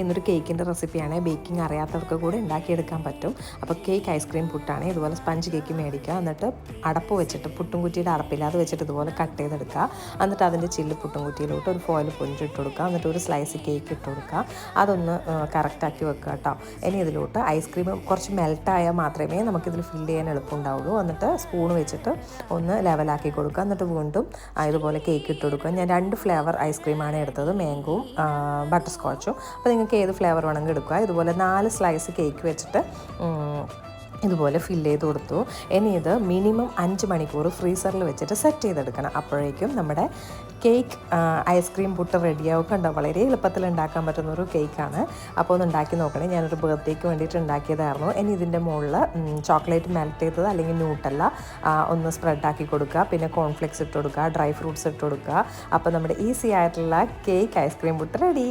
ഇന്നൊരു കേക്കിൻ്റെ റെസിപ്പിയാണ്. ബേക്കിംഗ് അറിയാത്തവർക്ക് കൂടെ ഉണ്ടാക്കിയെടുക്കാൻ പറ്റും. അപ്പോൾ കേക്ക് ഐസ്ക്രീം പുട്ടാണ്. ഇതുപോലെ സ്പഞ്ച് കേക്ക് മേടിക്കുക, എന്നിട്ട് അടപ്പ് വെച്ചിട്ട് പുട്ടും കുറ്റിയുടെ അടപ്പില്ല അത് വെച്ചിട്ട് ഇതുപോലെ കട്ട് ചെയ്തെടുക്കുക. എന്നിട്ട് അതിൻ്റെ ചില്ല് പുട്ടും കുറ്റിയിലോട്ട് ഒരു ഫോയിൽ പൊഞ്ചിട്ട് കൊടുക്കുക. എന്നിട്ട് ഒരു സ്ലൈസ് കേക്ക് ഇട്ട് കൊടുക്കുക. അതൊന്ന് കറക്റ്റാക്കി വെക്കുക കേട്ടോ. ഇനി ഇതിലോട്ട് ഐസ്ക്രീം കുറച്ച് മെൽട്ടായാൽ മാത്രമേ നമുക്കിതിൽ ഫില്ല് ചെയ്യാൻ എളുപ്പമുണ്ടാവുള്ളൂ. എന്നിട്ട് സ്പൂൺ വെച്ചിട്ട് ഒന്ന് ലെവലാക്കി കൊടുക്കുക. എന്നിട്ട് വീണ്ടും ഇതുപോലെ കേക്ക് ഇട്ട് കൊടുക്കുക. ഞാൻ 2 ഫ്ലേവർ ഐസ്ക്രീമാണ് എടുത്തത്, മാംഗോവും ബട്ടർ സ്കോച്ചും. അപ്പോൾ നിങ്ങൾക്ക് ഏത് ഫ്ലേവർ വേണമെങ്കിൽ എടുക്കുക. ഇതുപോലെ 4 സ്ലൈസ് കേക്ക് വെച്ചിട്ട് ഇതുപോലെ ഫില്ല് ചെയ്ത് കൊടുത്തു. ഇനി ഇത് മിനിമം 5 മണിക്കൂർ ഫ്രീസറിൽ വെച്ചിട്ട് സെറ്റ് ചെയ്തെടുക്കണം. അപ്പോഴേക്കും നമ്മുടെ കേക്ക് ഐസ്ക്രീം പുട്ട് റെഡിയാവും. കണ്ടോ, വളരെ എളുപ്പത്തിൽ ഉണ്ടാക്കാൻ പറ്റുന്നൊരു കേക്കാണ്. അപ്പോൾ ഒന്ന് ഉണ്ടാക്കി നോക്കണേ. ഞാനൊരു ബർത്ത്ഡേക്ക് വേണ്ടിയിട്ട് ഉണ്ടാക്കിയതായിരുന്നു. ഇനി ഇതിൻ്റെ മുകളിൽ ചോക്ലേറ്റ് മെൽറ്റ് ചെയ്തത് അല്ലെങ്കിൽ ന്യൂട്ടല്ല ഒന്ന് സ്പ്രെഡാക്കി കൊടുക്കുക. പിന്നെ കോൺഫ്ലെക്സ് ഇട്ട് കൊടുക്കുക, ഡ്രൈ ഫ്രൂട്ട്സ് ഇട്ട് കൊടുക്കുക. അപ്പോൾ നമ്മുടെ ഈസി ആയിട്ടുള്ള കേക്ക് ഐസ്ക്രീം പുട്ട് റെഡി.